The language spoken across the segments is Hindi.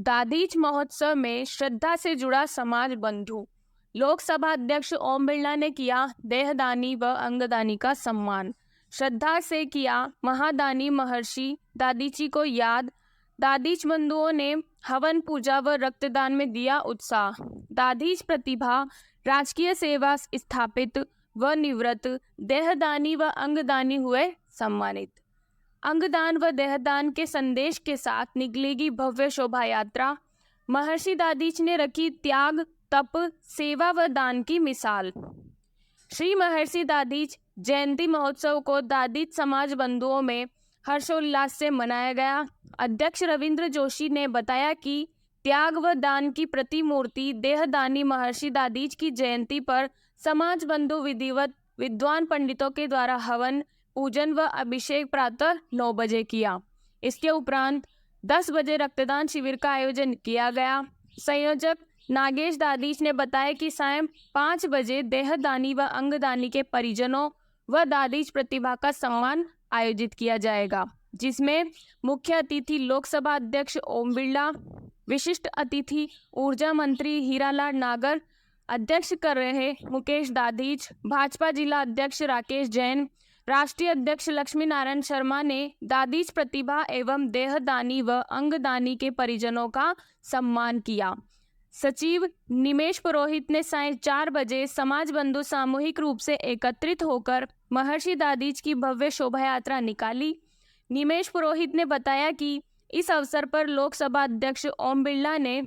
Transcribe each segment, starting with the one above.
दादीज महोत्सव में श्रद्धा से जुड़ा समाज बंधु। लोकसभा अध्यक्ष ओम बिरला ने किया देहदानी व अंगदानी का सम्मान। श्रद्धा से किया महादानी महर्षि दादीजी को याद। दादीज बंधुओं ने हवन पूजा व रक्तदान में दिया उत्साह। दादीज प्रतिभा राजकीय सेवा स्थापित व निवृत्त देहदानी व अंगदानी हुए सम्मानित। अंगदान व देहदान के संदेश के साथ निकलेगी भव्य शोभा यात्रा। महर्षि दादीज ने रखी त्याग, तप, सेवा व दान की मिसाल। श्री महर्षि दादीज जयंती महोत्सव को दादीज समाज बंधुओं में हर्षोल्लास से मनाया गया। अध्यक्ष रविंद्र जोशी ने बताया कि त्याग व दान की प्रतिमूर्ति देहदानी महर्षि दादीज की जयंती पर समाज बंधु विधिवत विद्वान पंडितों के द्वारा हवन, पूजन व अभिषेक प्रातः 9 बजे किया। इसके उपरांत 10 बजे रक्तदान शिविर का आयोजन किया गया। संयोजक नागेश दादीज ने बताया कि सायं 5 बजे देहदानी व अंगदानी के परिजनों व दादीज प्रतिभा का सम्मान आयोजित किया जाएगा, जिसमें मुख्य अतिथि लोकसभा अध्यक्ष ओम बिरला, विशिष्ट अतिथि ऊर्जा मंत्री हीरालाल नागर, अध्यक्ष कर रहे मुकेश दादीज, भाजपा जिला अध्यक्ष राकेश जैन, राष्ट्रीय अध्यक्ष लक्ष्मी नारायण शर्मा ने दादीज प्रतिभा एवं देहदानी व अंगदानी के परिजनों का सम्मान किया। सचिव निमेश पुरोहित ने सायं 4 बजे समाज बंधु सामूहिक रूप से एकत्रित होकर महर्षि दादीज की भव्य शोभा यात्रा निकाली। निमेश पुरोहित ने बताया कि इस अवसर पर लोकसभा अध्यक्ष ओम बिरला ने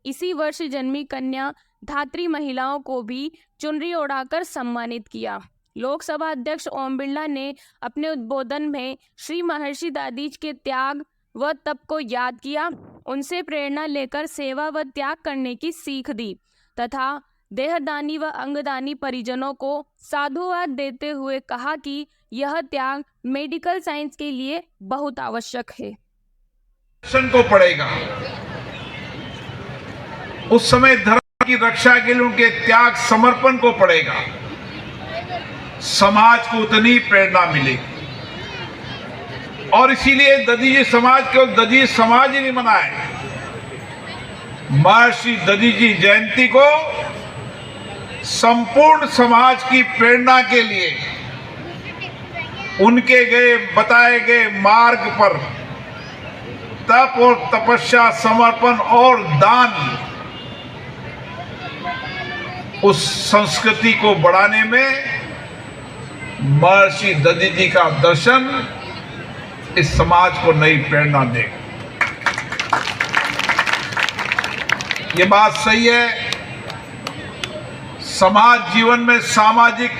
इसी वर्ष जन्मी कन्या धात्री महिलाओं को भी चुनरी ओढ़ाकर सम्मानित किया। लोकसभा अध्यक्ष ओम बिरला ने अपने उद्बोधन में श्री महर्षि दादीज के त्याग व तप को याद किया, उनसे प्रेरणा लेकर सेवा व त्याग करने की सीख दी तथा देहदानी व अंगदानी परिजनों को साधुवाद देते हुए कहा कि यह त्याग मेडिकल साइंस के लिए बहुत आवश्यक है। को पड़ेगा उस समय धर्म की रक्षा के लिए उनके त्याग समर्पण को पड़ेगा, समाज को उतनी प्रेरणा मिलेगी। और इसीलिए ददीजी समाज केवल ददीजी समाज ही नहीं मनाए, महर्षि ददीजी जयंती को संपूर्ण समाज की प्रेरणा के लिए उनके बताए गए मार्ग पर तप और तपस्या, समर्पण और दान, उस संस्कृति को बढ़ाने में महर्षि ददीजी का दर्शन इस समाज को नई प्रेरणा देगा। ये बात सही है, समाज जीवन में सामाजिक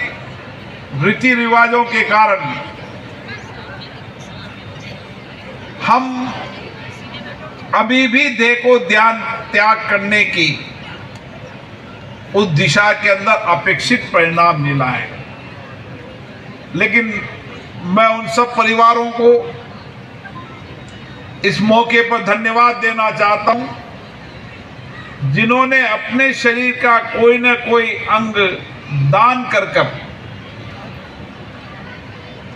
रीति रिवाजों के कारण हम अभी भी देह को ध्यान त्याग करने की उस दिशा के अंदर अपेक्षित परिणाम नहीं लाए। लेकिन मैं उन सब परिवारों को इस मौके पर धन्यवाद देना चाहता हूं जिन्होंने अपने शरीर का कोई न कोई अंग दान कर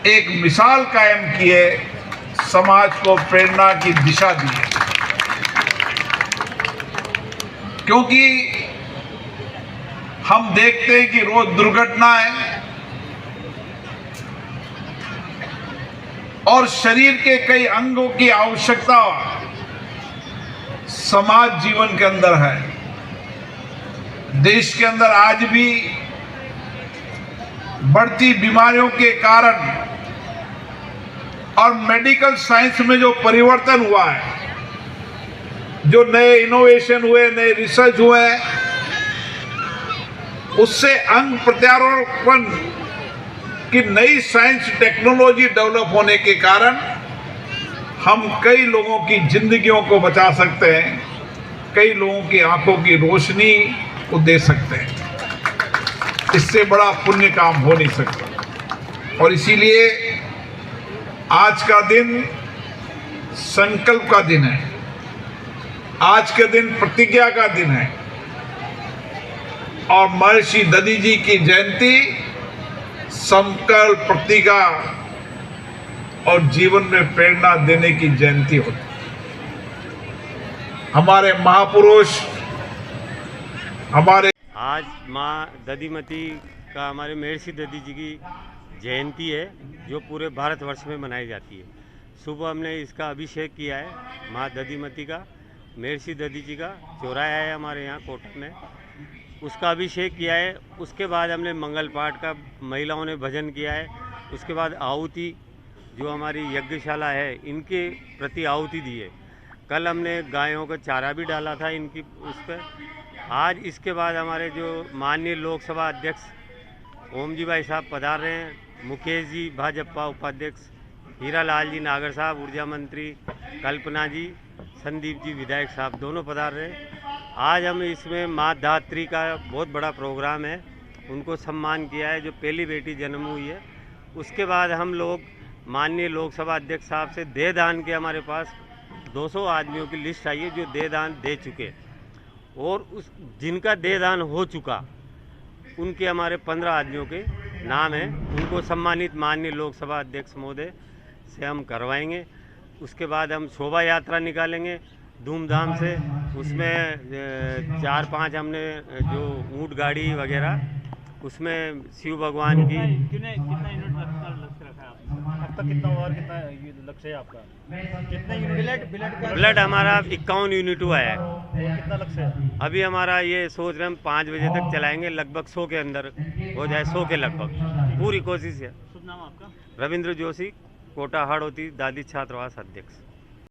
एक मिसाल कायम की है, समाज को प्रेरणा की दिशा दी है। क्योंकि हम देखते हैं कि रोज दुर्घटनाएं और शरीर के कई अंगों की आवश्यकता समाज जीवन के अंदर है। देश के अंदर आज भी बढ़ती बीमारियों के कारण और मेडिकल साइंस में जो परिवर्तन हुआ है, जो नए इनोवेशन हुए, नए रिसर्च हुए हैं, उससे अंग प्रत्यारोपण की नई साइंस टेक्नोलॉजी डेवलप होने के कारण हम कई लोगों की जिंदगियों को बचा सकते हैं, कई लोगों की आंखों की रोशनी को दे सकते हैं। इससे बड़ा पुण्य काम हो नहीं सकता। और इसीलिए आज का दिन संकल्प का दिन है, आज के दिन प्रतिज्ञा का दिन है और महर्षि ददीजी की जयंती संकल्प, प्रतिज्ञा और जीवन में प्रेरणा देने की जयंती होती है। हमारे महापुरुष, हमारे आज माँ दधिमती का हमारे महर्षि दधी जी की जयंती है, जो पूरे भारतवर्ष में मनाई जाती है। सुबह हमने इसका अभिषेक किया है माँ दधिमती का, महर्षि दधी जी का चौराया है हमारे यहाँ कोटक में, उसका अभिषेक किया है। उसके बाद हमने मंगल पाठ का महिलाओं ने भजन किया है। उसके बाद आहुति, जो हमारी यज्ञशाला है, इनके प्रति आहुति दी है। कल हमने गायों का चारा भी डाला था इनकी उस पर। आज इसके बाद हमारे जो माननीय लोकसभा अध्यक्ष ओम जी भाई साहब पधार रहे हैं, मुकेश जी भाजपा उपाध्यक्ष, हीरालाल जी नागर साहब ऊर्जा मंत्री, कल्पना जी, संदीप जी विधायक साहब दोनों पधार रहे हैं। आज हम इसमें माँ धात्री का बहुत बड़ा प्रोग्राम है, उनको सम्मान किया है जो पहली बेटी जन्म हुई है। उसके बाद हम लोग माननीय लोकसभा अध्यक्ष साहब से देह दान के, हमारे पास 200 आदमियों की लिस्ट आई है जो देह दान दे चुके, और उस जिनका देह दान हो चुका उनके हमारे 15 आदमियों के नाम हैं, उनको सम्मानित माननीय लोकसभा अध्यक्ष महोदय से हम करवाएंगे। उसके बाद हम शोभा यात्रा निकालेंगे धूमधाम से, उसमें 4-5 हमने जो ऊँट गाड़ी वगैरह, उसमें शिव भगवान की कितना यूनिट लक्ष्य रखा है आपने? अब तक कितना हुआ और कितना ये लक्ष्य है आपका? कितने यूनिट ब्लड हमारा 51 यूनिट हुआ है। कितना लक्ष्य है? अभी हमारा ये सोच रहे हम 5 बजे तक चलाएंगे, लगभग 100 के अंदर हो जाए, 100 के लगभग पूरी कोशिश है। शुभ नाम आपका? रविंद्र जोशी, कोटा हाड़ौती दादी छात्रावास अध्यक्ष।